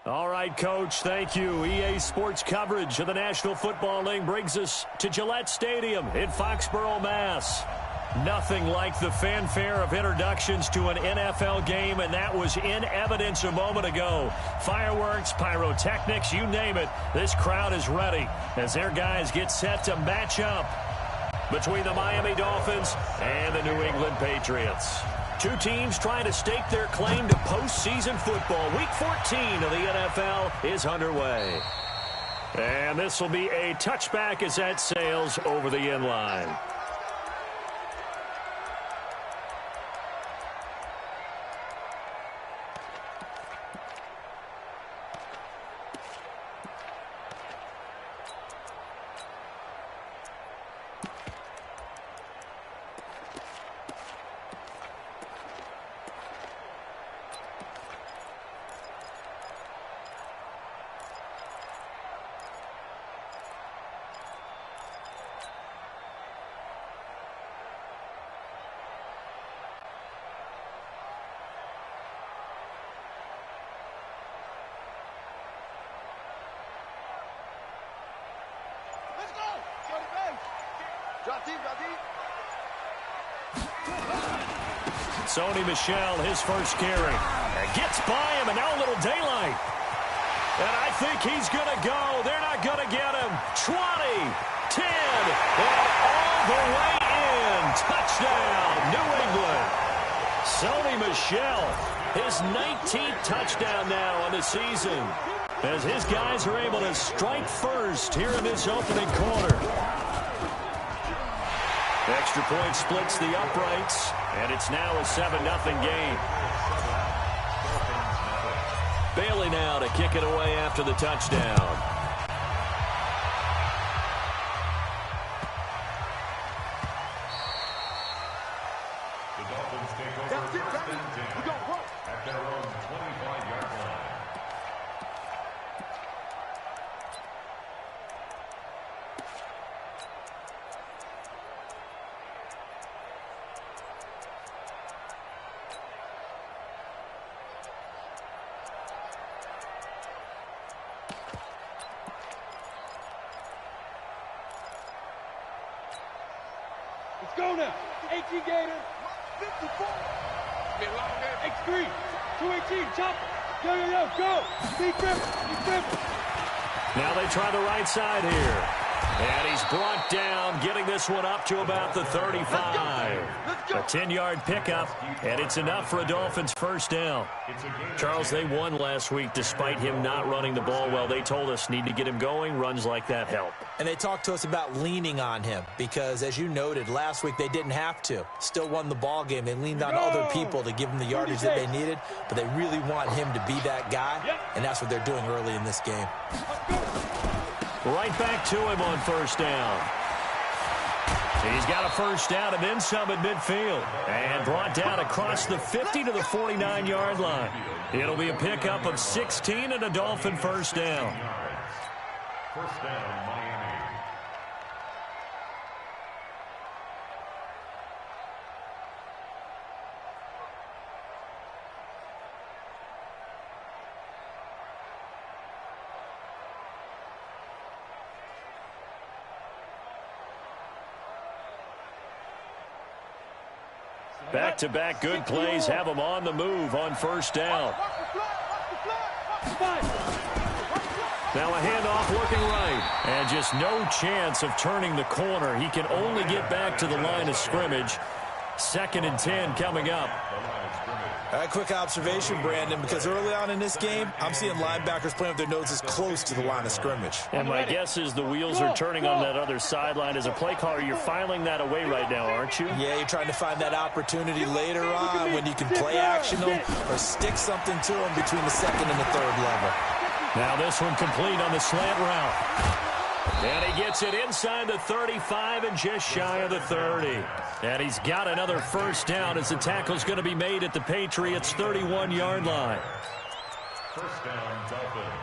All right, Coach, thank you. EA Sports coverage of the National Football League brings us to Gillette Stadium in Foxborough, Mass. Nothing like the fanfare of introductions to an NFL game, and that was in evidence a moment ago. Fireworks, pyrotechnics, you name it. This crowd is ready as their guys get set to match up between the Miami Dolphins and the New England Patriots. Two teams trying to stake their claim to postseason football. Week 14 of the NFL is underway. And this will be a touchback as that sails over the end line. Sony Michel, his first carry. And gets by him, and now a little daylight. And I think he's going to go. They're not going to get him. 20, 10, and all the way in. Touchdown, New England. Sony Michel, his 19th touchdown now on the season, as his guys are able to strike first here in this opening quarter. Extra point splits the uprights, and it's now a 7-0 game. Bailey now to kick it away after the touchdown. The Dolphins take over first and 10 at their own 25-yard line. Let's go now. HE Gator. 54. X3. 218. Chopper. Yo, go. Be Griffin. Now they try the right side here. And he's brought down, getting this one up to about the 35. A 10-yard pickup, and it's enough for a Dolphins first down. Charles, they won last week despite him not running the ball well. They told us need to get him going. Runs like that help. And they talked to us about leaning on him because, as you noted, last week they didn't have to. Still won the ball game. They leaned on other people to give them the yardage that they needed, but they really want him to be that guy, and that's what they're doing early in this game. Right back to him on first down. He's got a first down and then some at midfield. And brought down across the 50 to the 49-yard line. It'll be a pickup of 16 and a Dolphin first down. First down, Miami. Back-to-back good plays have them on the move on first down. Now a handoff looking right. And just no chance of turning the corner. He can only get back to the line of scrimmage. 2nd and 10 coming up. A quick observation, Brandon, because early on in this game, I'm seeing linebackers playing with their noses close to the line of scrimmage. And my guess is the wheels are turning on that other sideline. As a play caller, you're filing that away right now, aren't you? Yeah, you're trying to find that opportunity later on when you can play action them or stick something to them between the 2nd and the 3rd level. Now this one complete on the slant route. And he gets it inside the 35 and just shy of the 30. And he's got another first down as the tackle's going to be made at the Patriots' 31-yard line. First down, Dolphins.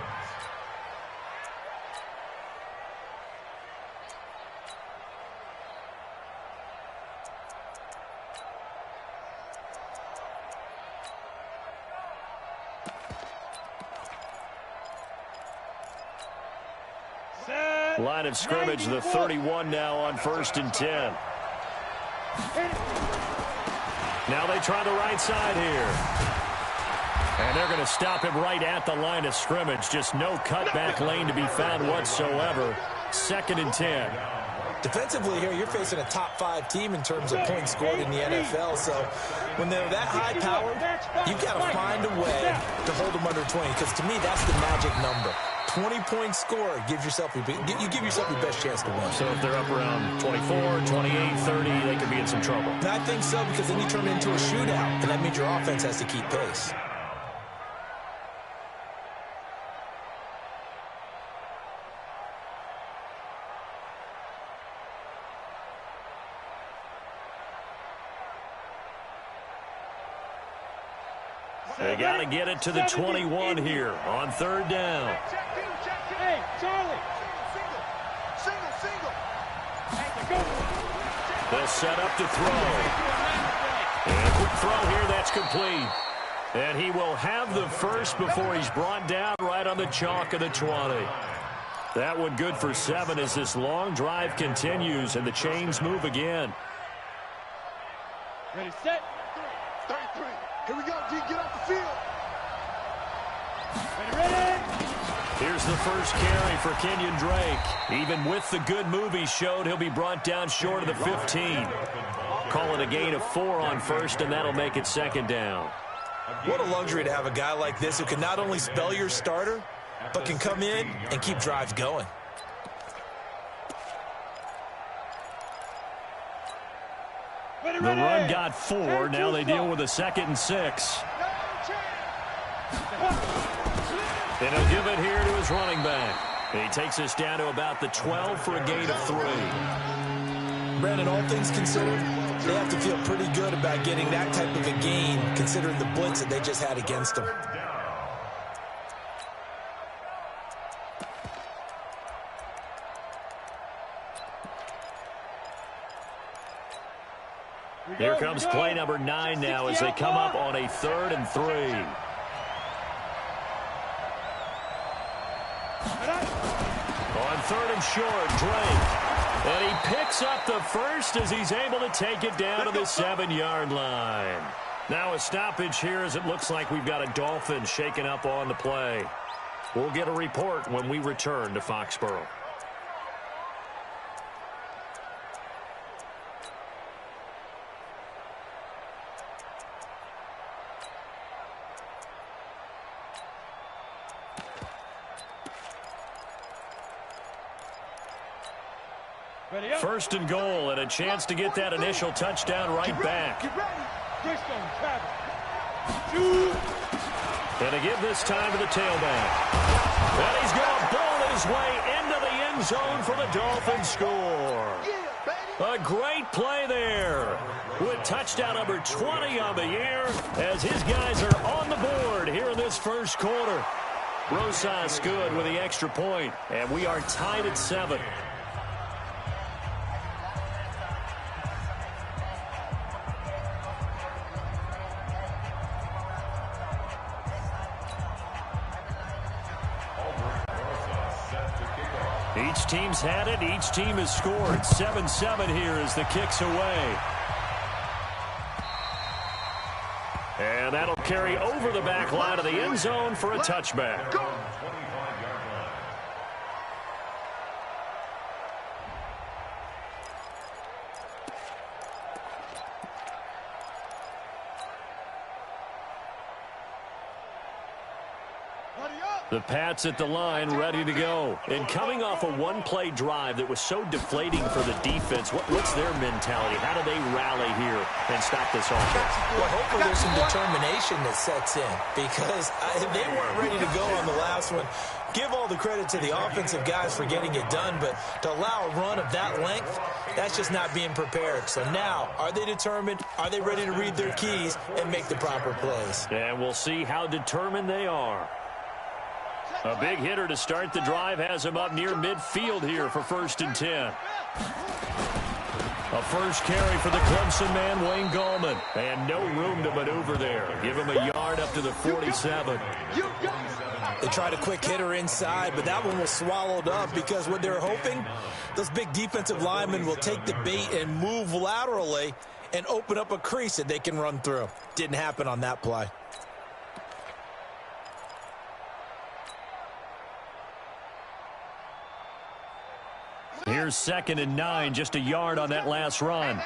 Line of scrimmage, the 31 now on 1st and 10. Now they try the right side here. And they're going to stop him right at the line of scrimmage. Just no cutback lane to be found whatsoever. 2nd and 10. Defensively here, you're facing a top 5 team in terms of points scored in the NFL. So when they're that high powered, you've got to find a way to hold them under 20. Because to me, that's the magic number. 20 points scored gives yourself you give yourself your best chance to win. So if they're up around 24, 28, 30, they could be in some trouble. And I think so, because then you turn it into a shootout, and that means your offense has to keep pace. They got to get it to the 21 here on 3rd down. Hey, Charlie. Single. They'll set up to throw. And a quick throw here, that's complete. And he will have the first before he's brought down right on the chalk of the 20. That one good for 7 as this long drive continues and the chains move again. Ready, set. 33. Here we go, G. Get off the field. Ready. Here's the first carry for Kenyon Drake. Even with the good move he showed, he'll be brought down short of the 15. Call it a gain of 4 on 1st, and that'll make it 2nd down. What a luxury to have a guy like this who can not only spell your starter, but can come in and keep drives going. The run got 4. Now they deal with a 2nd and 6. And he'll give it here to his running back. He takes us down to about the 12 for a gain of 3. Brandon, all things considered, they have to feel pretty good about getting that type of a gain, considering the blitz that they just had against them. Here comes play number 9 now as they come up on a 3rd and 3. On 3rd and short, Drake. And he picks up the first as he's able to take it down to the 7-yard line. Now a stoppage here as it looks like we've got a Dolphin shaken up on the play. We'll get a report when we return to Foxborough. First and goal, and a chance to get that initial touchdown right back. And to give this time to the tailback. And he's going to bowl his way into the end zone for the Dolphins score. A great play there with touchdown number 20 on the year as his guys are on the board here in this first quarter. Rosas good with the extra point, and we are tied at 7. Each team's had it. Each team has scored. 7-7 here as the kick's away. And that'll carry over the back line of the end zone for a touchback. The Pats at the line, ready to go. And coming off a one-play drive that was so deflating for the defense, what's their mentality? How do they rally here and stop this offense? Well, hopefully there's some determination that sets in because they weren't ready to go on the last one. Give all the credit to the offensive guys for getting it done, but to allow a run of that length, that's just not being prepared. So now, are they determined? Are they ready to read their keys and make the proper plays? And we'll see how determined they are. A big hitter to start the drive has him up near midfield here for 1st and 10. A first carry for the Clemson man, Wayne Gallman. And no room to maneuver there. Give him a yard up to the 47. They tried a quick hitter inside, but that one was swallowed up because what they're hoping, those big defensive linemen will take the bait and move laterally and open up a crease that they can run through. Didn't happen on that play. Here's 2nd and 9, just a yard on that last run.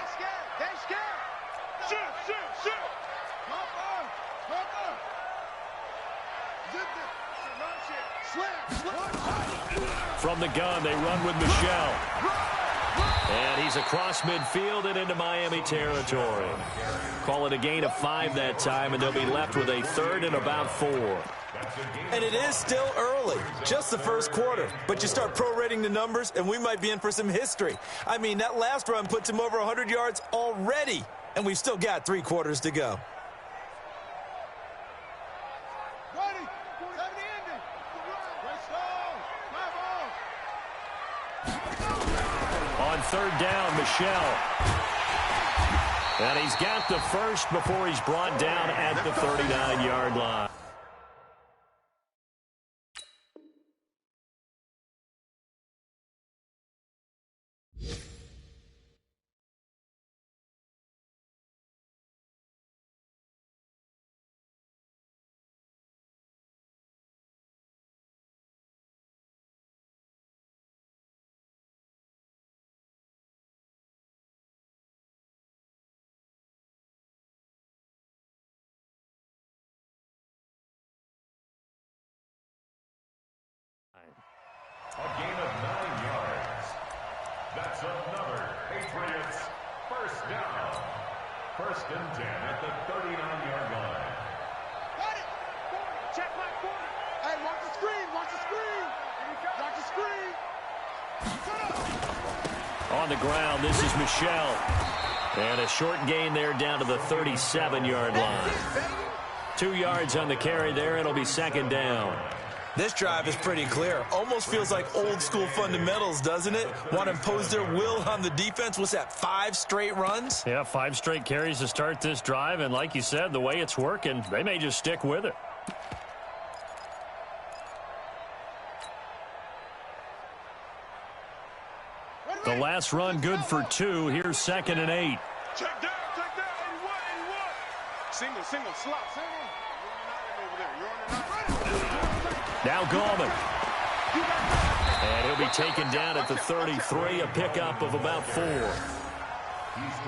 From the gun, they run with Michel. And he's across midfield and into Miami territory. Call it a gain of 5 that time, and they'll be left with a 3rd and about 4. And it is still early, just the first quarter. But you start prorating the numbers, and we might be in for some history. I mean, that last run puts him over 100 yards already, and we've still got 3 quarters to go. On 3rd down, Michel. And he's got the first before he's brought down at the 39-yard line. A gain of 9 yards. That's another Patriots first down. 1st and 10 at the 39-yard line. Got it. 40. Check my 40. Hey, watch the screen. Watch the screen. Watch the screen. On the ground, this is Michel. And a short gain there down to the 37-yard line. 2 yards on the carry there. It'll be 2nd down. This drive is pretty clear. Almost feels like old school fundamentals, doesn't it? Want to impose their will on the defense. What's that, 5 straight runs? Yeah, 5 straight carries to start this drive. And like you said, the way it's working, they may just stick with it. The last run good for 2. Here's 2nd and 8. Check down, 81, 81. Single, slot, single. Now Gallman. And he'll be taken down at the 33, a pickup of about 4.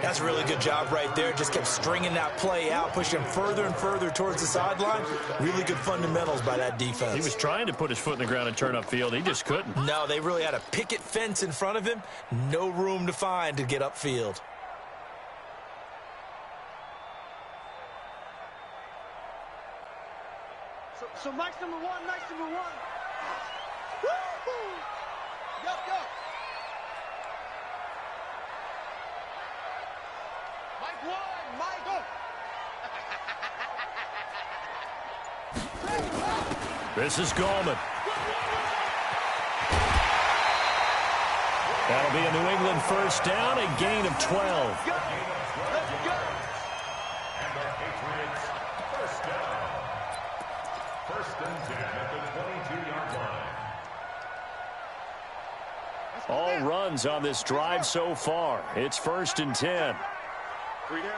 That's a really good job right there. Just kept stringing that play out, pushing further and further towards the sideline. Really good fundamentals by that defense. He was trying to put his foot in the ground and turn upfield. He just couldn't. No, they really had a picket fence in front of him. No room to find to get upfield. So Mike's number 1, Mike's number 1. Woo-hoo! Go. Mike 1, Mike go. This is Gallman. That'll be a New England first down, a gain of 12. And the Patriots first down. 1st and 10 at the 22-yard line. All runs on this drive so far. It's 1st and 10. 3 down.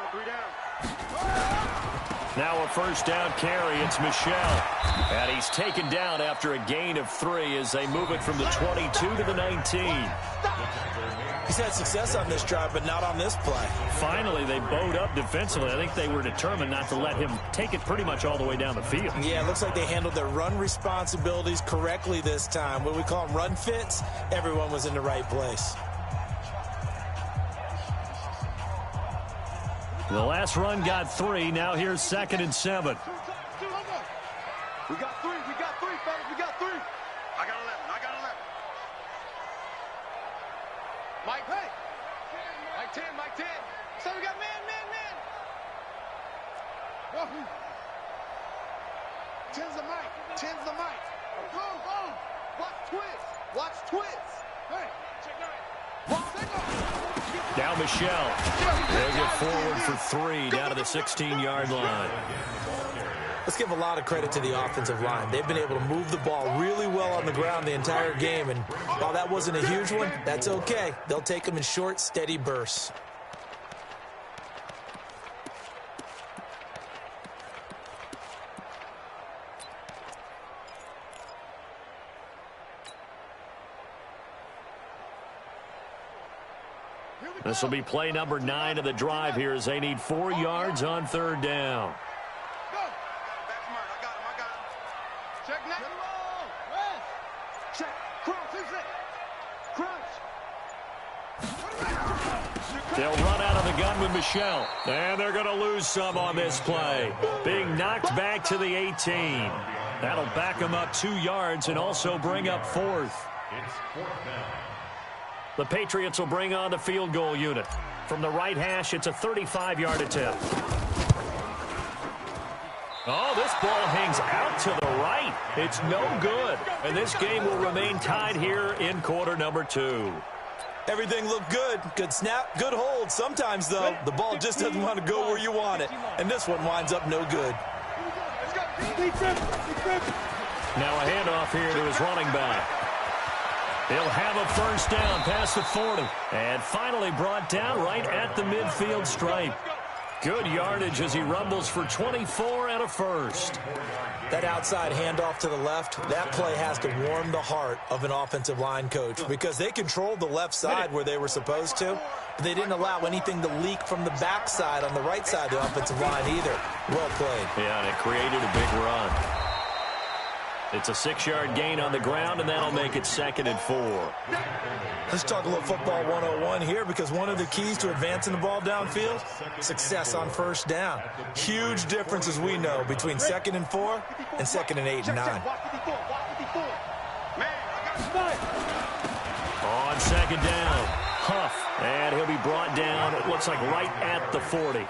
Now a first down carry. It's Michel. And he's taken down after a gain of 3 as they move it from the 22 to the 19. He's had success on this drive, but not on this play. Finally, they bowed up defensively. I think they were determined not to let him take it pretty much all the way down the field. Yeah, it looks like they handled their run responsibilities correctly this time. What we call them run fits, everyone was in the right place. The last run got 3. Now here's 2nd and 7. We got 3, fellas, we got 3. I got 11. Mike, hey. Mike 10. So we got man. Wahoo. 10's the mic. Go. Watch twist. Hey, check that. Now Michel. They'll get forward for 3 down to the 16-yard line. Let's give a lot of credit to the offensive line. They've been able to move the ball really well on the ground the entire game, and while that wasn't a huge one, that's okay. They'll take them in short, steady bursts. This will be play number 9 of the drive here as they need 4 yards on 3rd down. Check next. Check. Crunch. They'll run out of the gun with Michelle. And they're going to lose some on this play. Being knocked back to the 18. That'll back them up 2 yards and also bring up 4th. It's 4th down. The Patriots will bring on the field goal unit. From the right hash, it's a 35-yard attempt. Oh, this ball hangs out to the right. It's no good. And this game will remain tied here in quarter number 2. Everything looked good. Good snap, good hold. Sometimes, though, the ball just doesn't want to go where you want it. And this one winds up no good. Now a handoff here to his running back. He'll have a 1st down past the 40. And finally brought down right at the midfield stripe. Good yardage as he rumbles for 24 and a 1st. That outside handoff to the left, that play has to warm the heart of an offensive line coach because they controlled the left side where they were supposed to, but they didn't allow anything to leak from the backside on the right side of the offensive line either. Well played. Yeah, and it created a big run. It's a 6-yard gain on the ground, and that'll make it 2nd and 4. Let's talk a little football 101 here because one of the keys to advancing the ball downfield, success on 1st down. Huge difference, as we know, between 2nd and 4 and 2nd and 8 and 9. On 2nd down, Huff, and he'll be brought down, it looks like right at the 40.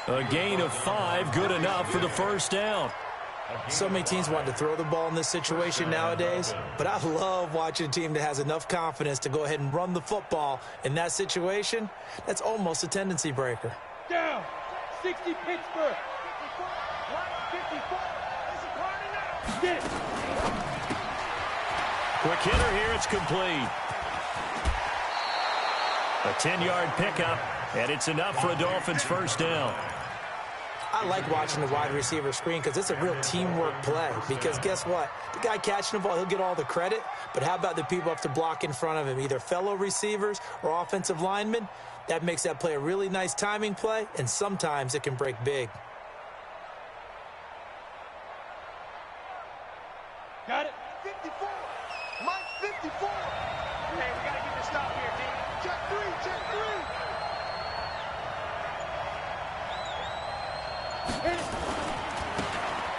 A gain of 5, good enough for the 1st down. So many teams want to throw the ball in this situation nowadays, but I love watching a team that has enough confidence to go ahead and run the football in that situation. That's almost a tendency breaker. Down. 60 Pittsburgh. 54. Get it. Quick hitter here, it's complete. A 10-yard pickup, and it's enough for a Dolphins 1st down. I like watching the wide receiver screen because it's a real teamwork play. Because guess what? The guy catching the ball, he'll get all the credit. But how about the people up to block in front of him, either fellow receivers or offensive linemen? That makes that play a really nice timing play, and sometimes it can break big. Got it. 54. Mike, 54. Hey, we got to get this stop here, team. Check 3, check 3.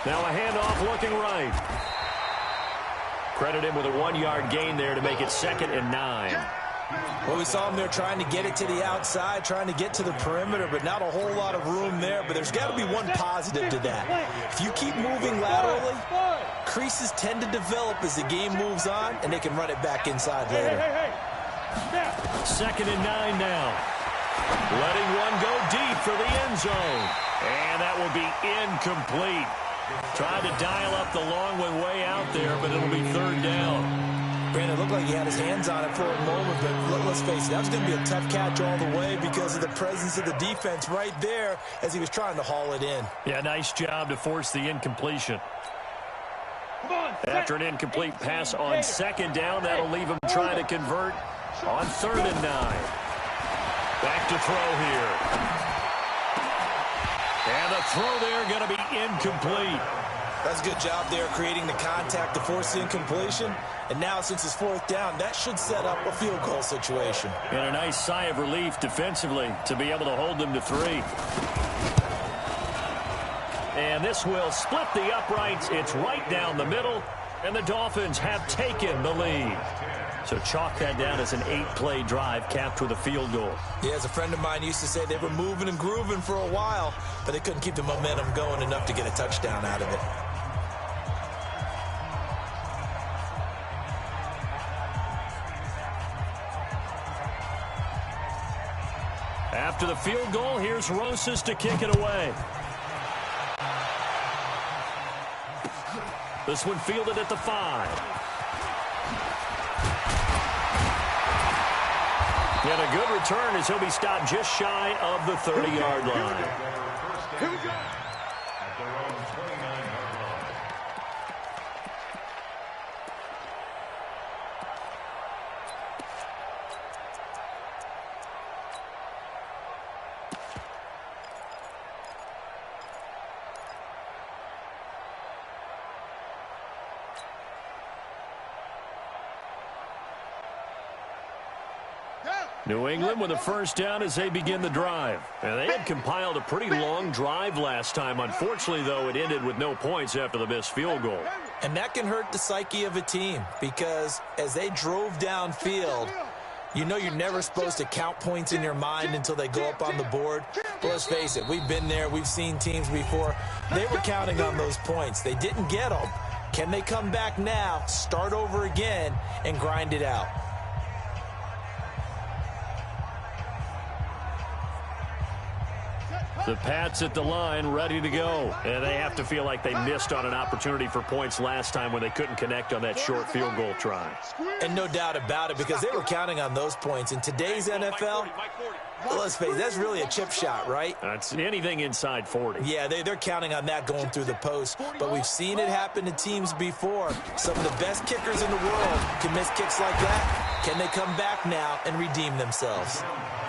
Now a handoff looking right. Credit him with a 1-yard gain there to make it 2nd and 9. Well, we saw him there trying to get it to the outside, trying to get to the perimeter, but not a whole lot of room there. But there's got to be one positive to that. If you keep moving laterally, creases tend to develop as the game moves on, and they can run it back inside later. 2nd and 9 now. Letting one go deep for the end zone. And that will be incomplete. Tried to dial up the long one way out there, but it'll be 3rd down. Brandon, it looked like he had his hands on it for a moment, but let's face it, that was going to be a tough catch all the way because of the presence of the defense right there as he was trying to haul it in. Yeah, nice job to force the incompletion. After an incomplete pass on 2nd down, that'll leave him trying to convert on 3rd and 9. Back to throw here. And the throw there going to be incomplete. That's a good job there creating the contact to force the incompletion. And now since it's 4th down, that should set up a field goal situation. And a nice sigh of relief defensively to be able to hold them to 3. And this will split the uprights. It's right down the middle. And the Dolphins have taken the lead. So chalk that down as an 8-play drive capped with a field goal. Yeah, as a friend of mine used to say, they were moving and grooving for a while, but they couldn't keep the momentum going enough to get a touchdown out of it. After the field goal, here's Rosas to kick it away. This one fielded at the 5. And a good return as he'll be stopped just shy of the 30-yard line. Here we go. At their own 29-yard line. New England with a first down as they begin the drive. And they had compiled a pretty long drive last time. Unfortunately, though, it ended with no points after the missed field goal. And that can hurt the psyche of a team because as they drove downfield, you know you're never supposed to count points in your mind until they go up on the board. But let's face it, we've been there. We've seen teams before. They were counting on those points. They didn't get them. Can they come back now, start over again, and grind it out? The Pats at the line, ready to go. And they have to feel like they missed on an opportunity for points last time when they couldn't connect on that short field goal try. And no doubt about it, because they were counting on those points. In today's NFL, let's face it, that's really a chip shot, right? That's anything inside 40. Yeah, they're counting on that going through the post. But we've seen it happen to teams before. Some of the best kickers in the world can miss kicks like that. Can they come back now and redeem themselves?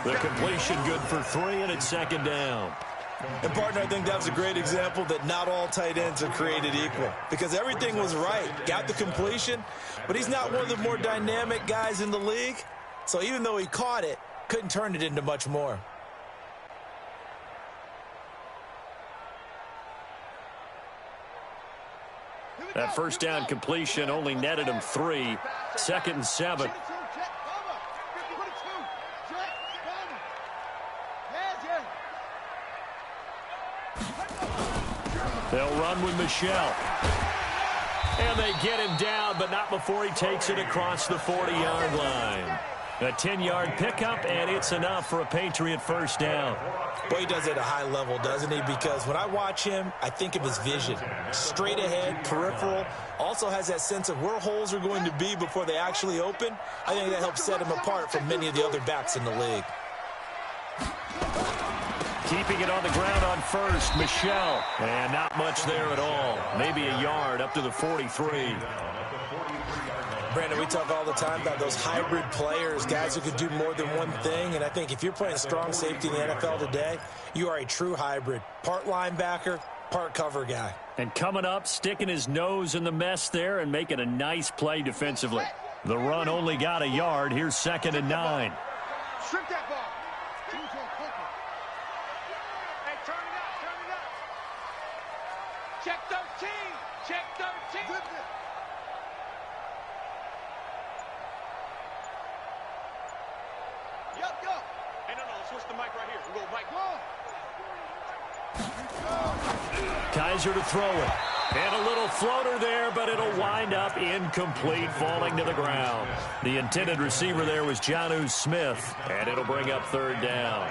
The completion good for 3, and it's second down. And, partner, I think that was a great example that not all tight ends are created equal. Because everything was right. Got the completion, but he's not one of the more dynamic guys in the league. So even though he caught it, couldn't turn it into much more. That first down completion only netted him 3. Second and 7. They'll run with Michelle. And they get him down, but not before he takes it across the 40-yard line. A 10-yard pickup, and it's enough for a Patriot first down. Boy, he does it at a high level, doesn't he? Because when I watch him, I think of his vision. Straight ahead, peripheral. Also has that sense of where holes are going to be before they actually open. I think that helps set him apart from many of the other backs in the league. Keeping it on the ground on first, Michelle. And not much there at all. Maybe a yard up to the 43. Brandon, we talk all the time about those hybrid players, guys who could do more than one thing. And I think if you're playing strong safety in the NFL today, you are a true hybrid. Part linebacker, part cover guy. And coming up, sticking his nose in the mess there and making a nice play defensively. The run only got a yard. Here's second and 9. Strip that ball. Hey, turn it up, turn it up. Check 13. Check 13. Yup, yup. Hey, no, let's switch the mic right here. We'll go mic. Kaiser to throw it. And a little floater there, but it'll wind up incomplete, falling to the ground. The intended receiver there was Jonnu Smith, and it'll bring up third down.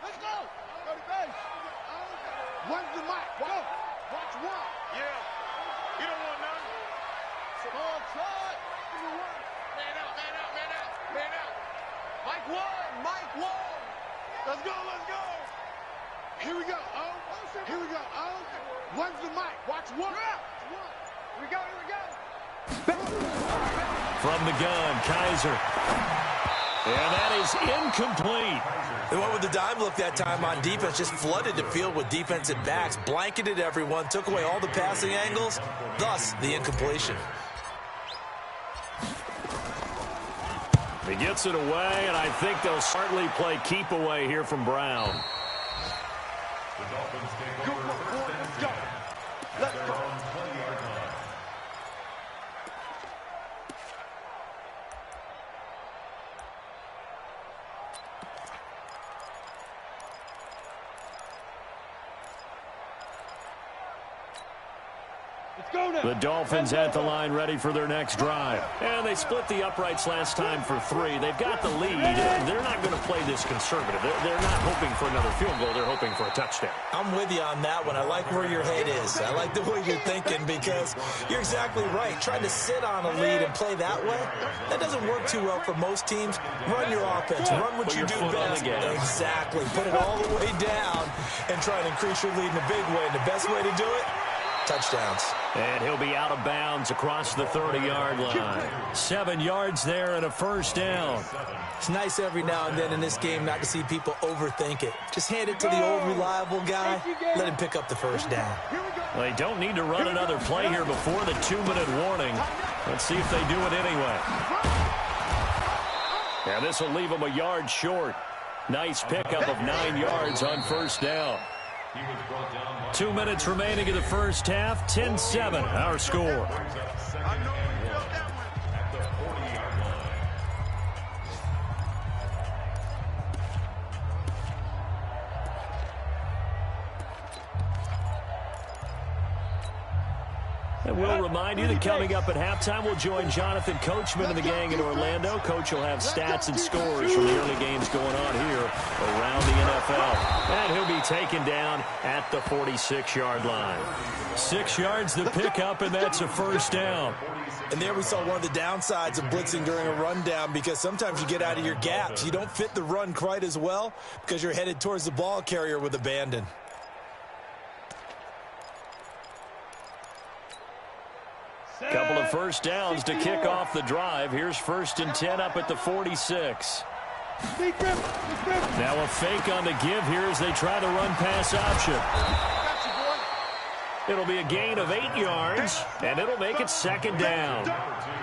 Let's go. Go to base. One's the mic. Go. Watch one. Yeah. You don't want none. Small shot. Man out, man out, man out, man out. Mike one. Mike one. Let's go, let's go. Here we go. Oh, here we go. Oh, one's the mic. Watch one. Here we go, here we go. From the gun, Kaiser. And that is incomplete. And what with the dime look that time on defense, just flooded the field with defensive backs, blanketed everyone, took away all the passing angles, thus the incompletion. He gets it away, and I think they'll certainly play keep away here from Brown. The Dolphins take over first and 10 at their own 20-yard line. Let's The Dolphins at the line ready for their next drive. And they split the uprights last time for 3. They've got the lead. They're not going to play this conservative. They're not hoping for another field goal. They're hoping for a touchdown. I'm with you on that one. I like where your head is. I like the way you're thinking because you're exactly right. Trying to sit on a lead and play that way, that doesn't work too well for most teams. Run your offense. Run what you do best. Exactly. Put it all the way down and try and increase your lead in a big way. And the best way to do it, touchdowns. And he'll be out of bounds across the 30-yard line. 7 yards there and a first down. It's nice every now and then in this game not to see people overthink it. Just hand it to the old reliable guy. Let him pick up the first down. Well, they don't need to run another play here before the 2-minute warning. Let's see if they do it anyway. And this will leave them a yard short. Nice pickup of 9 yards on first down. 2 minutes remaining in the first half. 10-7, our score. And we'll remind you that coming up at halftime, we'll join Jonathan Coachman and the gang in Orlando. Coach will have stats and scores from the early games going on here around the NFL. And he'll be taken down at the 46-yard line. 6 yards the pickup, and that's a first down. And there we saw one of the downsides of blitzing during a rundown because sometimes you get out of your gaps. You don't fit the run quite as well because you're headed towards the ball carrier with abandon. Couple of first downs to kick off the drive. Here's 1st and 10 up at the 46. Now a fake on the give here as they try the run-pass option. It'll be a gain of 8 yards, and it'll make it 2nd down.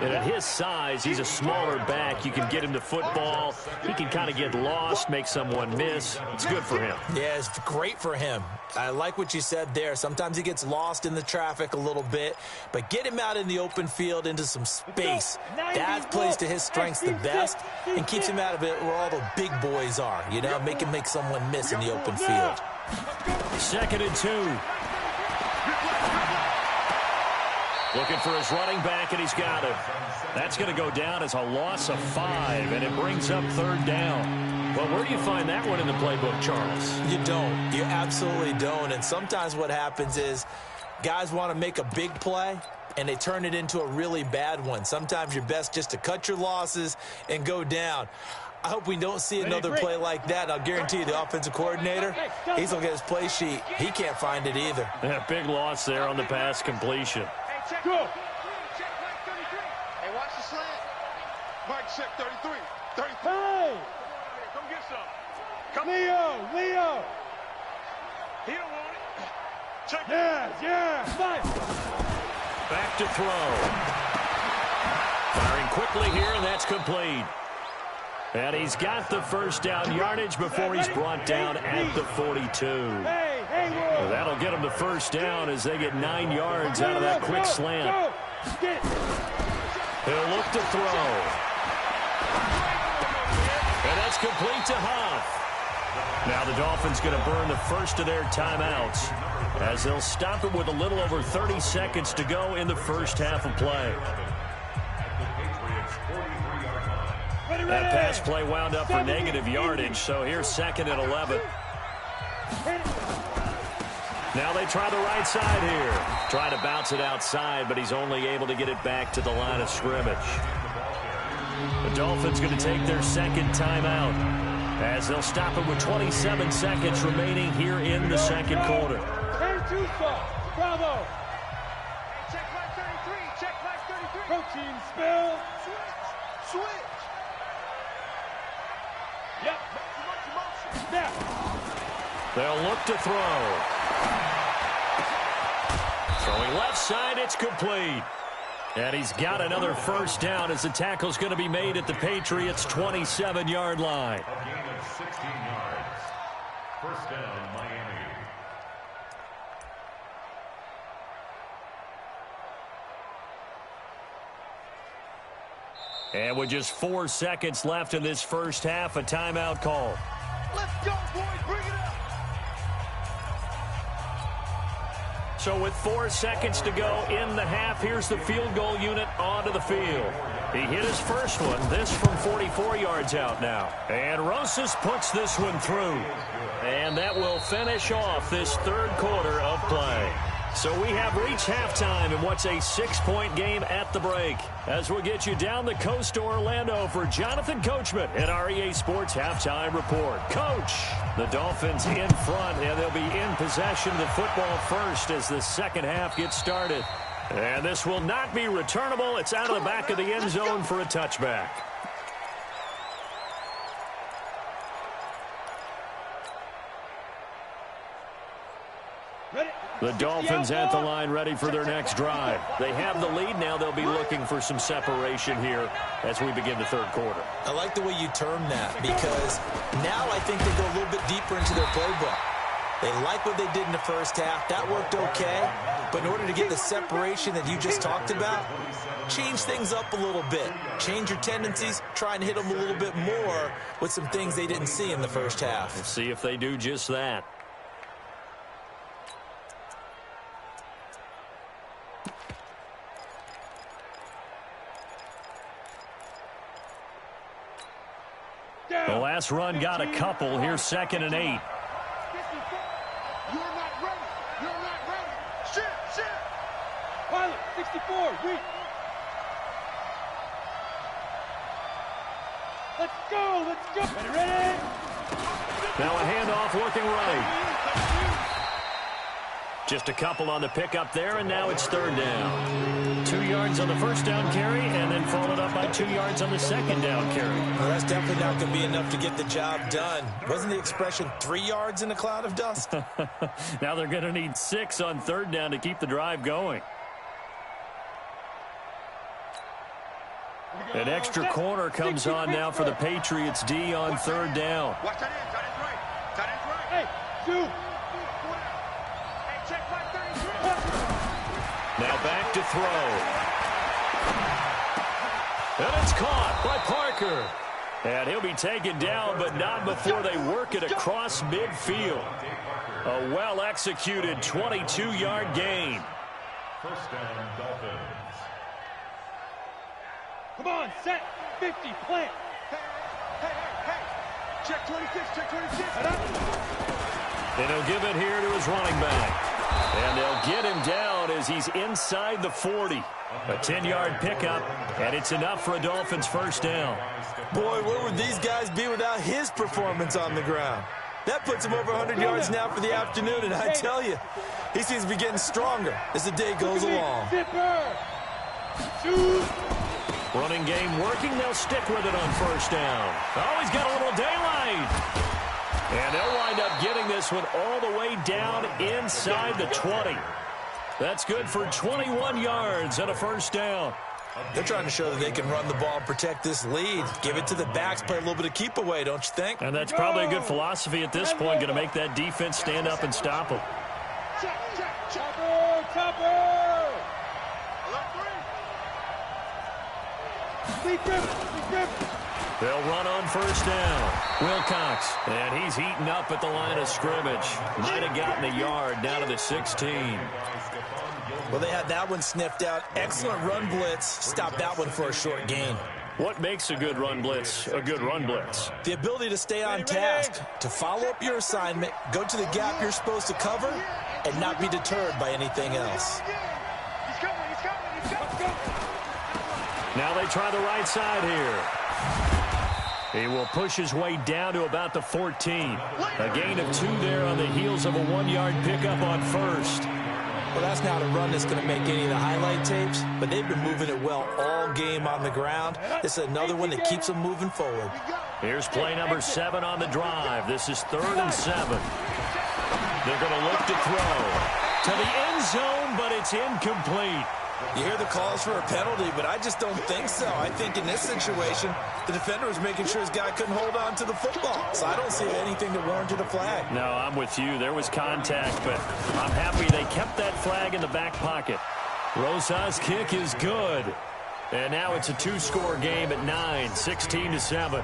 And at his size, he's a smaller back. You can get him to football. He can kind of get lost, make someone miss. It's good for him. Yeah, it's great for him. I like what you said there. Sometimes he gets lost in the traffic a little bit, but get him out in the open field into some space. That plays to his strengths the best and keeps him out of it where all the big boys are. You know, make him make someone miss in the open field. 2nd and 2. Looking for his running back, and he's got it. That's going to go down as a loss of 5, and it brings up 3rd down. Well, where do you find that one in the playbook, Charles? You don't. You absolutely don't. And sometimes what happens is guys want to make a big play, and they turn it into a really bad one. Sometimes you're best just to cut your losses and go down. I hope we don't see another play like that. I'll guarantee you the offensive coordinator, he's going to get his play sheet. He can't find it either. Yeah, big loss there on the pass completion. Go. Hey, watch the slant. Mike, check 33. 33. Hey! Come get some. Come Leo! He don't want it. Check. Yeah. Fight. Back to throw. Firing quickly here, and that's complete. And he's got the first down yardage before he's brought down at the 42. Well, that'll get him the first down as they get 9 yards out of that quick slant. He'll look to throw. And that's complete to Huff. Now the Dolphins going to burn the first of their timeouts as they'll stop it with a little over 30 seconds to go in the first half of play. That pass play wound up for negative yardage, so here's 2nd and 11. Now they try the right side here. Trying to bounce it outside, but he's only able to get it back to the line of scrimmage. The Dolphins going to take their 2nd timeout as they'll stop it with 27 seconds remaining here in the 2nd quarter. Bravo. Check flag 33. Check flag 33. Protein spill. Switch. Yep. Now. They'll look to throw. Throwing left side, it's complete. And he's got another first down as the tackle's going to be made at the Patriots' 27-yard line. A gain of 16 yards. First down, Miami. And with just 4 seconds left in this first half, a timeout call. Let's go, boys. Bring it up. So with 4 seconds to go in the half, here's the field goal unit onto the field. He hit his first one, this from 44 yards out now. And Rosas puts this one through. And that will finish off this third quarter of play. So we have reached halftime in what's a 6-point game at the break. As we'll get you down the coast to Orlando for Jonathan Coachman in our EA Sports Halftime Report. Coach, the Dolphins in front, and they'll be in possession of the football first as the second half gets started. And this will not be returnable. It's out of the back of the end zone for a touchback. The Dolphins at the line ready for their next drive. They have the lead now. They'll be looking for some separation here as we begin the third quarter. I like the way you term that because now I think they go a little bit deeper into their playbook. They like what they did in the first half. That worked okay. But in order to get the separation that you just talked about, change things up a little bit. Change your tendencies. Try and hit them a little bit more with some things they didn't see in the first half. We'll see if they do just that. The last run got a couple. Here's 2nd and 8. You're not ready. You're not ready. Shit. Pilot, 64, weak. Let's go. Ready? Now a handoff looking right. Just a couple on the pickup there, and now it's 3rd down. 2 yards on the first down carry, and then followed up by 2 yards on the second down carry. Well, that's definitely not going to be enough to get the job done. Wasn't the expression 3 yards in a cloud of dust? Now they're going to need 6 on 3rd down to keep the drive going. An extra corner comes on now for the Patriots D on 3rd down. Watch that in. Tight end's right. Hey, 2. Now back to throw. And it's caught by Parker. And he'll be taken down, but not before they work it across midfield. A well-executed 22-yard gain. First down, Dolphins. Come on, set. 50, plant. Hey. Check 26. And he'll give it here to his running back. And they'll get him down as he's inside the 40. A 10-yard pickup, and it's enough for a Dolphins first down. Boy, where would these guys be without his performance on the ground? That puts him over 100 yards now for the afternoon, and I tell you, he seems to be getting stronger as the day goes along. Running game working. They'll stick with it on first down. Oh, he's got a little daylight. And they'll wind up getting this one all the way down inside the 20. That's good for 21 yards and a first down. They're trying to show that they can run the ball and protect this lead. Give it to the backs, play a little bit of keep away, don't you think? And that's probably a good philosophy at this point, going to make that defense stand up and stop them. Chopper! They'll run on first down. Wilcox, and he's heating up at the line of scrimmage. Might have gotten a yard down to the 16. Well, they had that one sniffed out. Excellent run blitz. Stop that one for a short gain. What makes a good run blitz a good run blitz? The ability to stay on task, to follow up your assignment, go to the gap you're supposed to cover, and not be deterred by anything else. Now they try the right side here. He will push his way down to about the 14. A gain of 2 there on the heels of a 1-yard pickup on first. Well, that's not a run that's going to make any of the highlight tapes, but they've been moving it well all game on the ground. This is another one that keeps them moving forward. Here's play number 7 on the drive. This is 3rd and 7. They're going to look to throw to the end zone, but it's incomplete. You hear the calls for a penalty, but I just don't think so. I think in this situation, the defender was making sure his guy couldn't hold on to the football. So I don't see anything that warranted a flag. No, I'm with you. There was contact, but I'm happy they kept that flag in the back pocket. Rosas' kick is good. And now it's a 2-score game at 9, 16-7.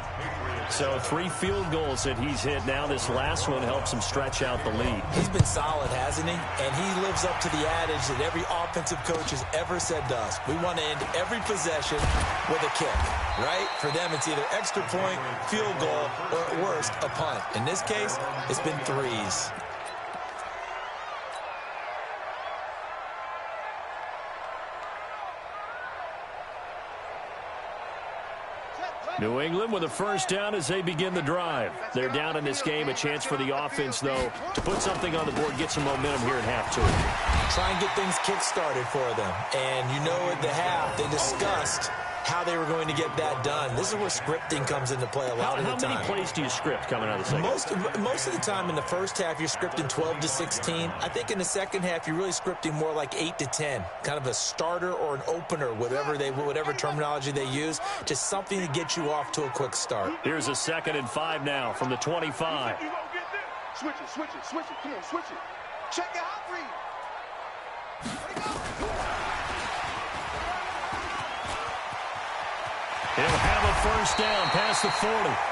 So 3 field goals that he's hit now. This last one helps him stretch out the lead. He's been solid, hasn't he? And he lives up to the adage that every offensive coach has ever said to us. We want to end every possession with a kick, right? For them, it's either extra point, field goal, or at worst, a punt. In this case, it's been 3s. New England with a first down as they begin the drive. They're down in this game. A chance for the offense, though, to put something on the board, get some momentum here at half 2. Try and get things kick-started for them. And you know at the half, they discussed how they were going to get that done. This is where scripting comes into play a lot of the time. How many plays do you script coming out of the second? Most of the time in the first half, you're scripting 12 to 16. I think in the second half, you're really scripting more like 8 to 10. Kind of a starter or an opener, whatever terminology they use. Just something to get you off to a quick start. Here's a 2nd and 5 now from the 25. Switch it. Come on, switch it. Check it out, read. Where'd he go? He'll have a first down past the 40,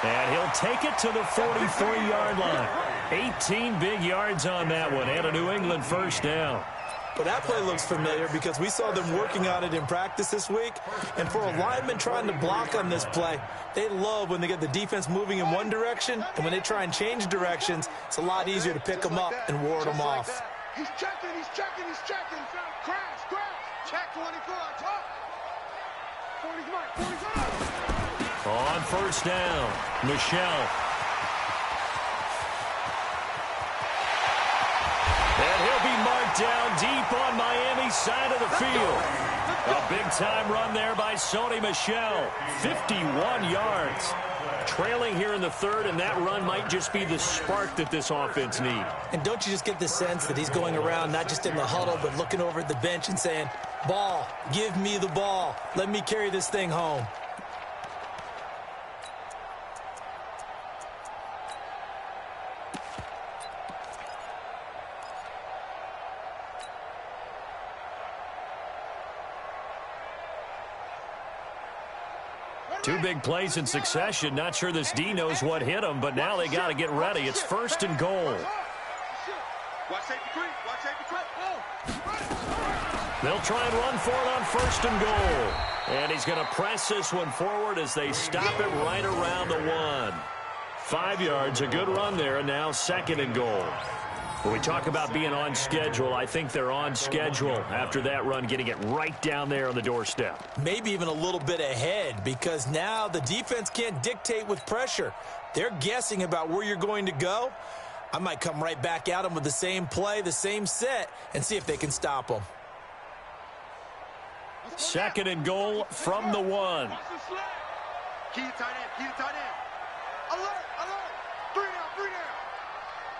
and he'll take it to the 43-yard line. 18 big yards on that one, and a New England first down. But that play looks familiar because we saw them working on it in practice this week. And for a lineman trying to block on this play, they love when they get the defense moving in one direction, and when they try and change directions, it's a lot easier to pick them up and ward them off. He's checking. Crash. Check 24, top. 45. On first down, Michelle. And he'll be marked down deep on Miami's side of the field. A big-time run there by Sony Michel. 51 yards. Trailing here in the 3rd, and that run might just be the spark that this offense needs. And don't you just get the sense that he's going around not just in the huddle, but looking over at the bench and saying, ball, give me the ball. Let me carry this thing home. Two big plays in succession. Not sure this D knows what hit him, but now they got to get ready. It's 1st and goal. They'll try and run for it on 1st and goal. And he's going to press this one forward as they stop it right around the 1. 5 yards, a good run there, and now 2nd and goal. When we talk about being on schedule, I think they're on schedule after that run, getting it right down there on the doorstep. Maybe even a little bit ahead, because now the defense can't dictate with pressure. They're guessing about where you're going to go. I might come right back at them with the same play, the same set, and see if they can stop them. 2nd and goal from the 1. Key to tight end. Alert. 3 down.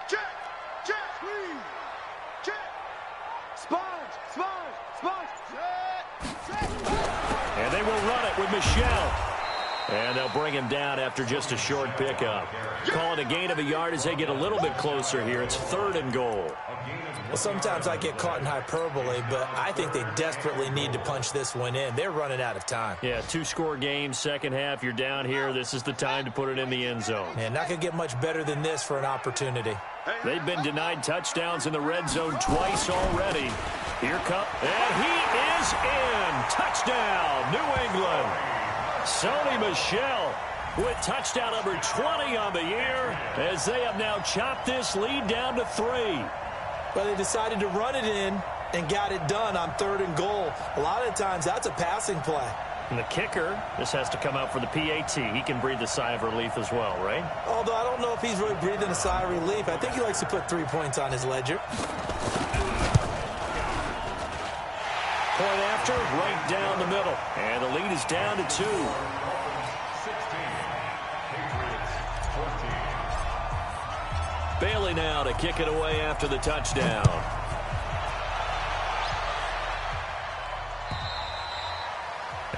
Check. Check. Sponge. Check. And they will run it with Michel. And they'll bring him down after just a short pickup. Calling a gain of a yard as they get a little bit closer here. It's 3rd and goal. Well, sometimes I get caught in hyperbole, but I think they desperately need to punch this one in. They're running out of time. Yeah, 2-score game, second half. You're down here. This is the time to put it in the end zone. Man, not going to get much better than this for an opportunity. They've been denied touchdowns in the red zone twice already. Here comes, and he is in. Touchdown, New England. Sony Michel with touchdown number 20 on the year as they have now chopped this lead down to 3. Well, they decided to run it in and got it done on 3rd and goal. A lot of times that's a passing play. And the kicker, this has to come out for the PAT. He can breathe a sigh of relief as well, right? Although I don't know if he's really breathing a sigh of relief. I think he likes to put 3 points on his ledger. Point after, right down the middle. And the lead is down to 2. 16. Patriots 14. Bailey now to kick it away after the touchdown.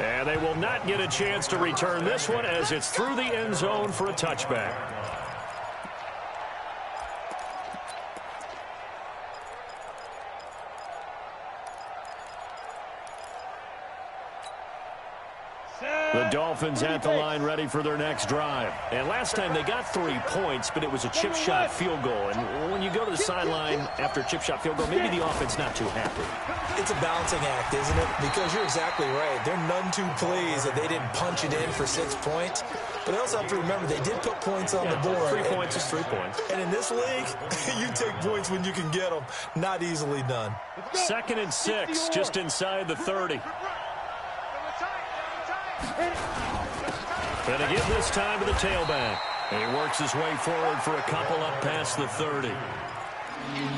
And they will not get a chance to return this one as it's through the end zone for a touchback. The The Dolphins at the line ready for their next drive. And last time they got 3 points, but it was a chip shot field goal. And when you go to the sideline after a chip shot field goal, maybe the offense not too happy. It's a balancing act, isn't it? Because you're exactly right. They're none too pleased that they didn't punch it in for 6 points. But they also have to remember they did put points on the board. 3 points is 3 points. And in this league, you take points when you can get them. Not easily done. 2nd and 6, just inside the 30. And to give this time to the tailback. And he works his way forward for a couple up past the 30.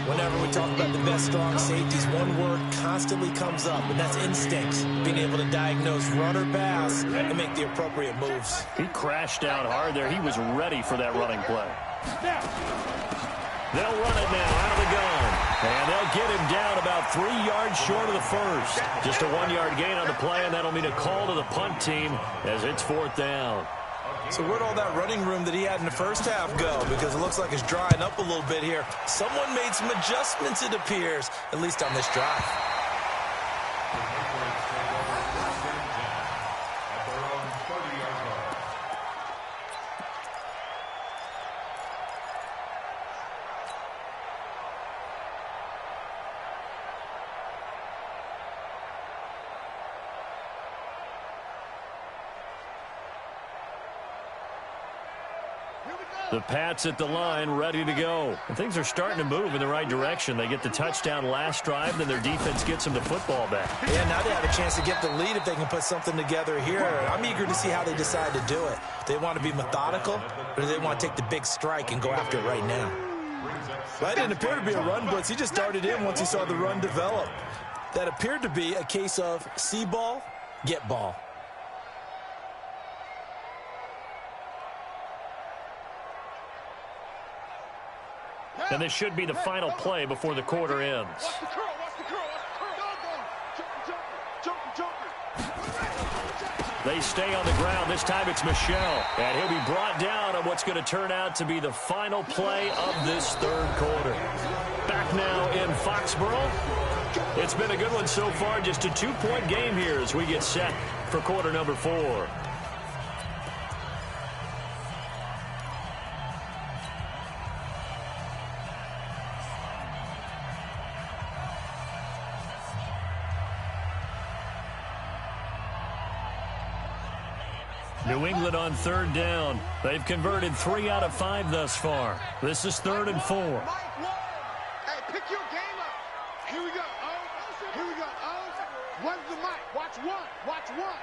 Whenever we talk about the best strong safeties, one word constantly comes up, and that's instinct. Being able to diagnose run or pass and make the appropriate moves. He crashed out hard there. He was ready for that running play. They'll run it now out of the gun. And they'll get him down about 3 yards short of the first. Just a 1-yard gain on the play, and that'll mean a call to the punt team as it's 4th down. So where'd all that running room that he had in the first half go? Because it looks like it's drying up a little bit here. Someone made some adjustments, it appears, at least on this drive. The Pats at the line, ready to go. And things are starting to move in the right direction. They get the touchdown last drive, then their defense gets them the football back. Yeah, now they have a chance to get the lead if they can put something together here. I'm eager to see how they decide to do it. Do they want to be methodical, or do they want to take the big strike and go after it right now? That didn't appear to be a run blitz. He just darted in once he saw the run develop. That appeared to be a case of see ball, get ball. And this should be the final play before the quarter ends. They stay on the ground. This time it's Michel. And he'll be brought down on what's going to turn out to be the final play of this 3rd quarter. Back now in Foxborough. It's been a good one so far. Just a 2-point game here as we get set for quarter number 4. New England on 3rd down. They've converted 3 out of 5 thus far. This is 3rd and 4. Hey, pick your game up. Here we go. Here we go. One's the mic. Watch one. Watch one.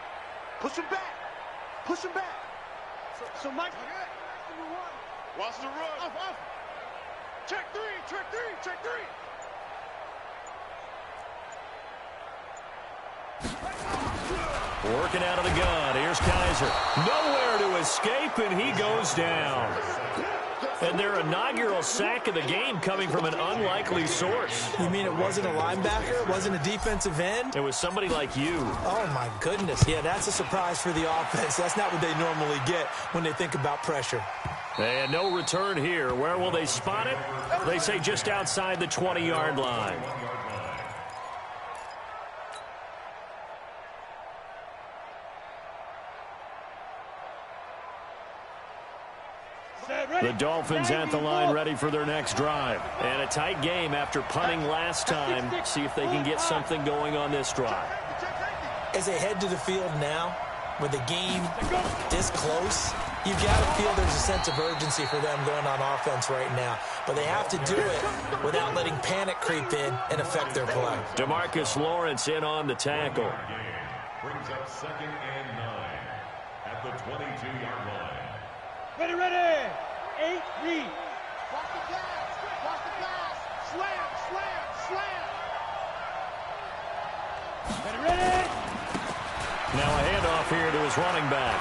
Push him back. Push him back. So Mike. Watch the run. Off. Check 3. Check 3. Check 3. Working out of the gun. Here's Kaiser. Nowhere to escape, and he goes down. And their inaugural sack of the game coming from an unlikely source. You mean it wasn't a linebacker? It wasn't a defensive end? It was somebody like you. Oh, my goodness. Yeah, that's a surprise for the offense. That's not what they normally get when they think about pressure. And no return here. Where will they spot it? They say just outside the 20-yard line. The Dolphins at the line ready for their next drive. And a tight game after punting last time. See if they can get something going on this drive. As they head to the field now, with the game this close, you've got to feel there's a sense of urgency for them going on offense right now. But they have to do it without letting panic creep in and affect their play. DeMarcus Lawrence in on the tackle. Brings up 2nd and 9 at the 22-yard line. Ready. 8, read. Watch the pass. Watch the pass. Slam. Ready. Now a handoff here to his running back.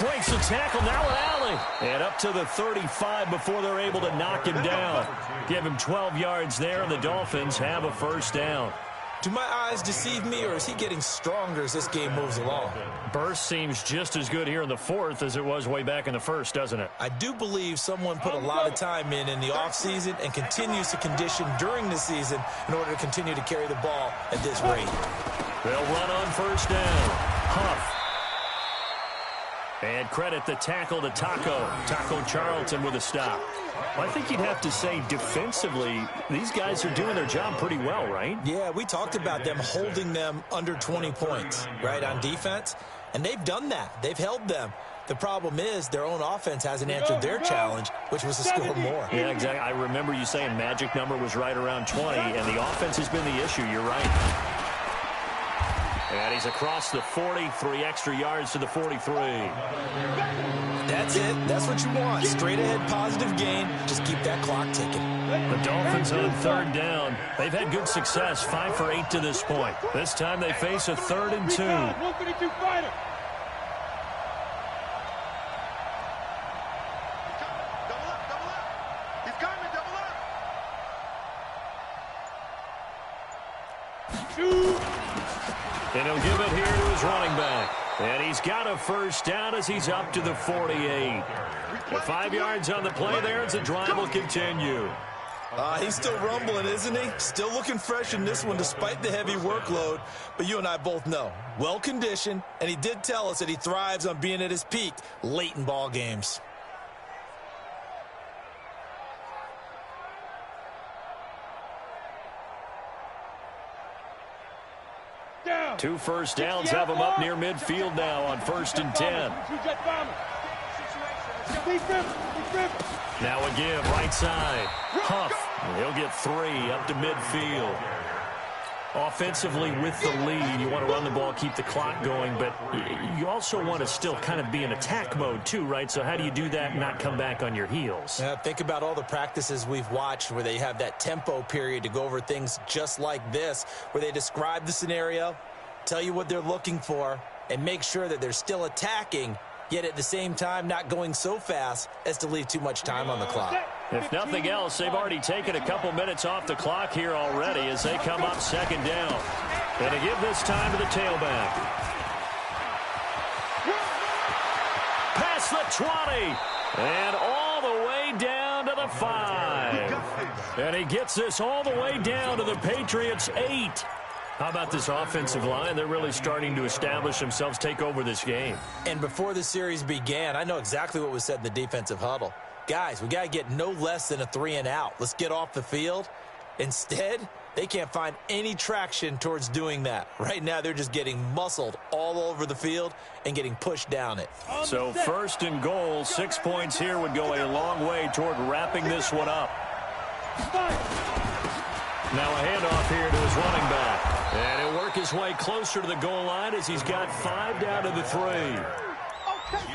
Breaks the tackle, now an alley. And up to the 35 before they're able to knock him down. Give him 12 yards there, and the Dolphins have a 1st down. Do my eyes deceive me, or is he getting stronger as this game moves along? Burst seems just as good here in the 4th as it was way back in the 1st, doesn't it? I do believe someone put a lot of time in the offseason and continues to condition during the season in order to continue to carry the ball at this rate. They'll run on 1st down. Huff And credit the tackle to Taco Charlton with a stop. Well, I think you'd have to say defensively, these guys are doing their job pretty well, right? Yeah, we talked about them holding them under 20 points, right, on defense. And they've done that. They've held them. The problem is their own offense hasn't answered their challenge, which was to score more. Yeah, exactly. I remember you saying magic number was right around 20, and the offense has been the issue. You're right. And he's across the 40, 3 extra yards to the 43. That's it. That's what you want. Straight ahead positive gain. Just keep that clock ticking. The Dolphins on 3rd down. They've had good success, 5 for 8 to this point. This time they face a 3rd and 2. 152 fighter. And he'll give it here to his running back. And he's got a first down as he's up to the 48. The 5 yards on the play there as the drive will continue. He's still rumbling, isn't he? Still looking fresh in this one despite the heavy workload. But you and I both know, well-conditioned, and he did tell us that he thrives on being at his peak late in ball games. Down. 2 first downs have him up near midfield now on 1st and 10. Now a give, right side. Huff. He'll get 3 up to midfield. Offensively with the lead, you want to run the ball, keep the clock going, but you also want to still kind of be in attack mode too, right? So how do you do that and not come back on your heels? Yeah, think about all the practices we've watched where they have that tempo period to go over things just like this, where they describe the scenario, tell you what they're looking for, and make sure that they're still attacking, yet at the same time not going so fast as to leave too much time on the clock. If nothing else, they've already taken a couple minutes off the clock here already as they come up 2nd down. And to give this time to the tailback. Past the 20. And all the way down to the 5. And he gets this all the way down to the Patriots' 8. How about this offensive line? They're really starting to establish themselves, take over this game. And before the series began, I know exactly what was said in the defensive huddle. Guys, we got to get no less than a 3 and out. Let's get off the field. Instead, they can't find any traction towards doing that. Right now, they're just getting muscled all over the field and getting pushed down it. So 1st and goal, 6 points here would go a long way toward wrapping this one up. Now a handoff here to his running back. And he'll work his way closer to the goal line as he's got 5 down to the 3.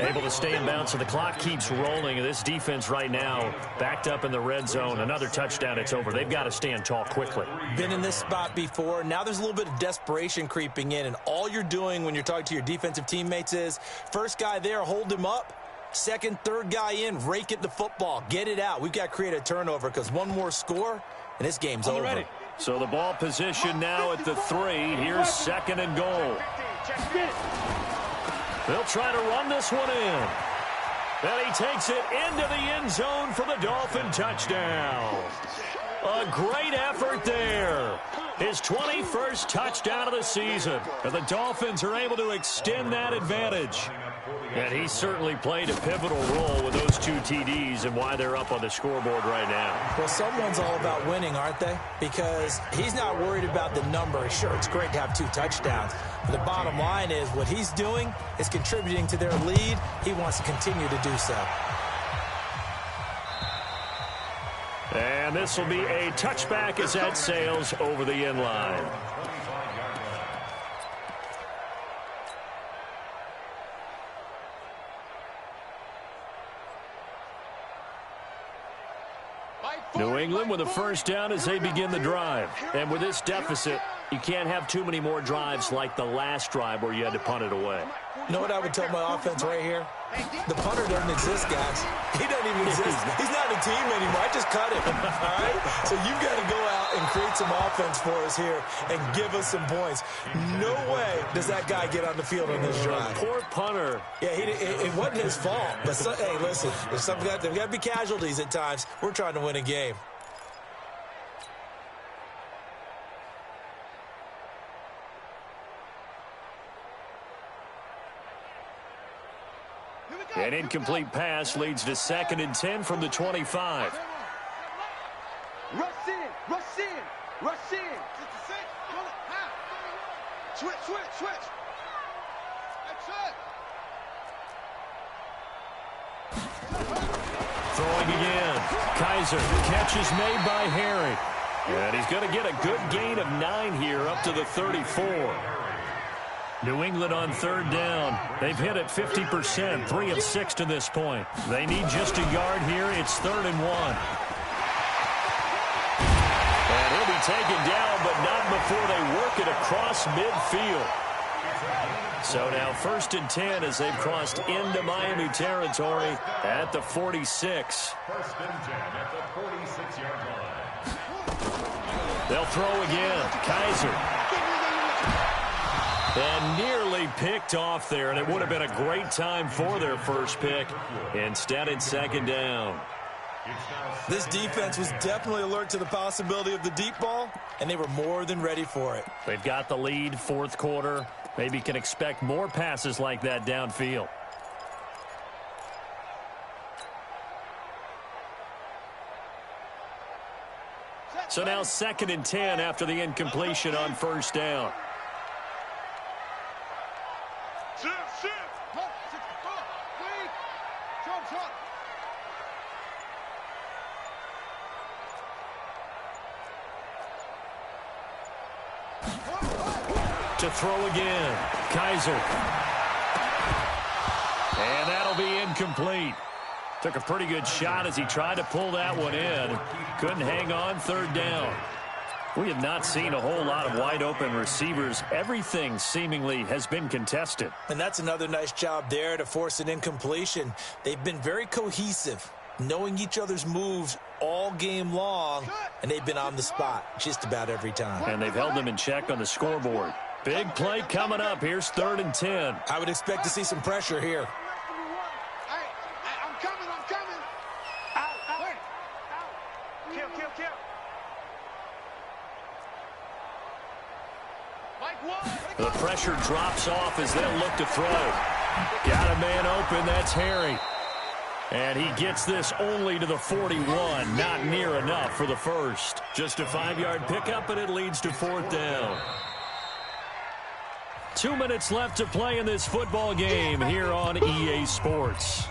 Able to stay in bounds, so the clock keeps rolling. This defense right now backed up in the red zone. Another touchdown, it's over. They've got to stand tall quickly. Been in this spot before. Now there's a little bit of desperation creeping in, and all you're doing when you're talking to your defensive teammates is first guy there, hold him up. Second, third guy in, rake at the football. Get it out. We've got to create a turnover because one more score, and this game's over. Ready. So the ball position now at the 3. Here's 2nd and goal. They'll try to run this one in. And he takes it into the end zone for the Dolphin touchdown. A great effort there. His 21st touchdown of the season. And the Dolphins are able to extend that advantage. And he certainly played a pivotal role with those 2 TDs and why they're up on the scoreboard right now. Well, someone's all about winning, aren't they? Because he's not worried about the number. Sure, it's great to have 2 touchdowns. But the bottom line is what he's doing is contributing to their lead. He wants to continue to do so. And this will be a touchback as that sails over the end line. New England with a first down as they begin the drive. And with this deficit, you can't have too many more drives like the last drive where you had to punt it away. You know what I would tell my offense right here? The punter doesn't exist, guys. He doesn't even exist. He's not a team anymore. I just cut him. All right? So you've got to go out and create some offense for us here and give us some points. No way does that guy get on the field on this drive. Poor punter. Yeah, it wasn't his fault. But, hey, listen, there's got to be casualties at times. We're trying to win a game. An incomplete pass leads to 2nd and 10 from the 25. Rush in, rush in, rush in. 66, switch, switch, switch. That's it. Throwing again. Kaiser. Catch is made by Harry. And he's going to get a good gain of 9 here up to the 34. New England on 3rd down. They've hit it 50%, 3 of 6 to this point. They need just a yard here. It's 3rd and 1. And he'll be taken down, but not before they work it across midfield. So now 1st and 10 as they've crossed into Miami territory at the 46. 1st and 10 at the 46-yard line. They'll throw again. Kaiser. And nearly picked off there, and it would have been a great time for their first pick. Instead, it's 2nd down. This defense was definitely alert to the possibility of the deep ball, and they were more than ready for it. They've got the lead, 4th quarter. Maybe can expect more passes like that downfield. So now 2nd and 10 after the incompletion on 1st down. To throw again. Kaiser. And that'll be incomplete. Took a pretty good shot as he tried to pull that one in. Couldn't hang on, 3rd down. We have not seen a whole lot of wide open receivers. Everything seemingly has been contested. And that's another nice job there to force an incompletion. They've been very cohesive, knowing each other's moves all game long, and they've been on the spot just about every time. And they've held them in check on the scoreboard. Big play coming up. Here's 3rd and 10. I would expect to see some pressure here. I'm coming. Out. Kill. The pressure drops off as they'll look to throw. Got a man open. That's Harry. And he gets this only to the 41. Not near enough for the first. Just a 5-yard pickup, and it leads to 4th down. 2 minutes left to play in this football game here on EA Sports.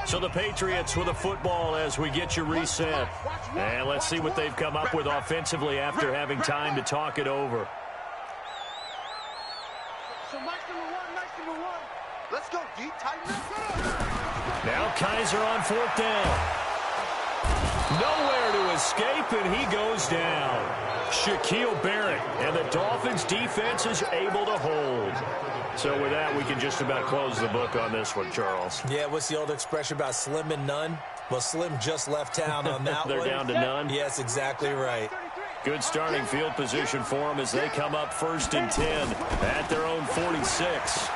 So the Patriots with a football as we get you reset. And let's see what they've come up with offensively after having time to talk it over. So nice number one. Let's go deep, tighten up. Now Kaiser on 4th down. Nowhere to escape, and he goes down. Shaquille Barrett, and the Dolphins defense is able to hold. So with that, we can just about close the book on this one, Charles. Yeah, what's the old expression about slim and none? Well, Slim just left town on that They're one. down to none? Yes, exactly right. Good starting field position for them as they come up 1st and 10 at their own 46.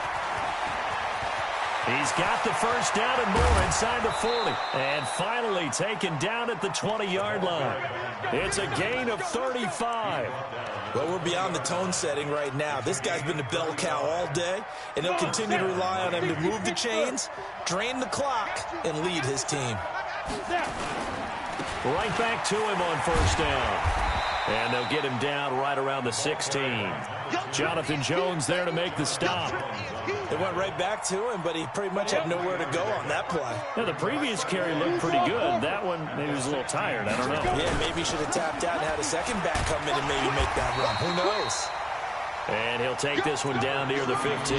He's got the first down and more inside the 40. And finally taken down at the 20-yard line. It's a gain of 35. Well, we're beyond the tone setting right now. This guy's been the bell cow all day, and he'll continue to rely on him to move the chains, drain the clock, and lead his team. Right back to him on 1st down. And they'll get him down right around the 16. Jonathan Jones there to make the stop. They went right back to him, but he pretty much had nowhere to go on that play. Now, the previous carry looked pretty good. That one, maybe was a little tired. I don't know. Yeah, maybe he should have tapped out and had a second back come in and maybe make that run. Who knows? And he'll take this one down near the 15.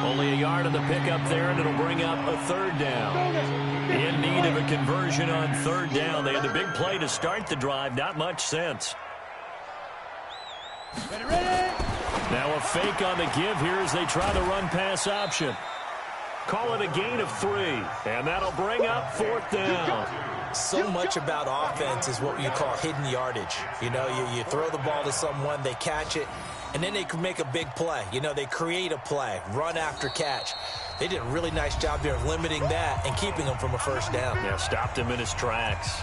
Only a yard on the pickup there, and it'll bring up a 3rd down. In need of a conversion on 3rd down. They had the big play to start the drive. Not much sense. Now a fake on the give here as they try the run-pass option. Call it a gain of 3, and that'll bring up 4th down. So much about offense is what you call hidden yardage. You know, you throw the ball to someone, they catch it, and then they can make a big play. You know, they create a play, run after catch. They did a really nice job there of limiting that and keeping him from a first down. Yeah, stopped him in his tracks.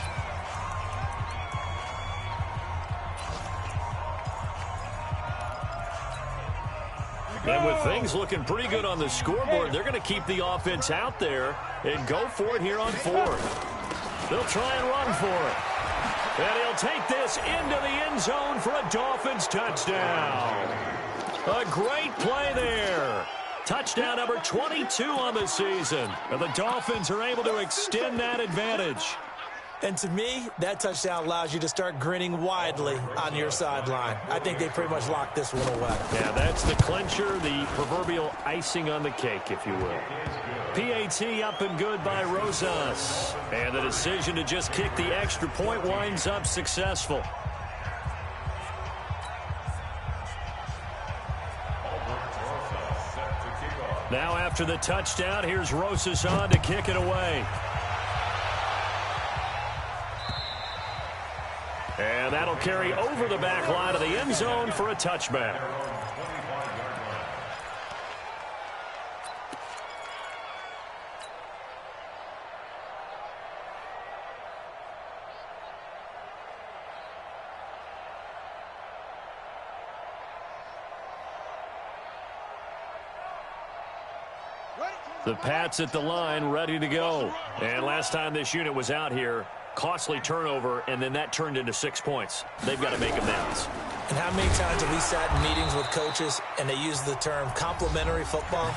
And with things looking pretty good on the scoreboard, they're going to keep the offense out there and go for it here on fourth. They'll try and run for it. And he'll take this into the end zone for a Dolphins touchdown. A great play there. Touchdown number 22 on the season. And the Dolphins are able to extend that advantage. And to me, that touchdown allows you to start grinning widely on your sideline. I think they pretty much locked this one away. Yeah, that's the clincher, the proverbial icing on the cake, if you will. PAT up and good by Rosas. And the decision to just kick the extra point winds up successful. Now after the touchdown, here's Rosas on to kick it away. And that'll carry over the back line of the end zone for a touchback. The Pats at the line, ready to go. And last time this unit was out here, costly turnover, and then that turned into 6 points. They've got to make amends. And how many times have we sat in meetings with coaches and they use the term complementary football?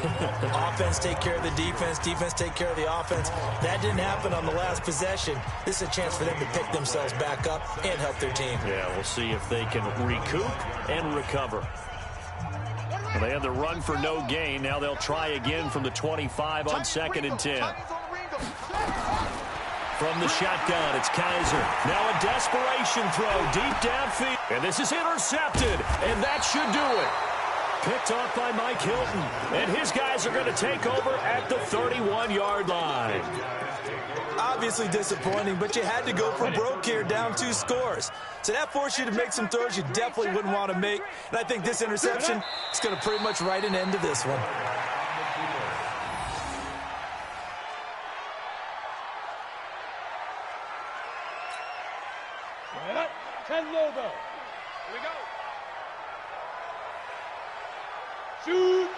Offense take care of the defense, defense take care of the offense. That didn't happen on the last possession. This is a chance for them to pick themselves back up and help their team. Yeah, we'll see if they can recoup and recover. Well, they had the run for no gain. Now they'll try again from the 25 on 2nd and 10. From the shotgun, it's Kaiser. Now a desperation throw deep downfield. And this is intercepted, and that should do it. Picked off by Mike Hilton. And his guys are going to take over at the 31-yard line. Obviously disappointing, but you had to go for broke here, down 2 scores. So that forced you to make some throws you definitely wouldn't want to make. And I think this interception is going to pretty much write an end to this one.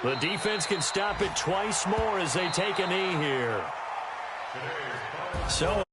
The defense can stop it twice more as they take a knee here. So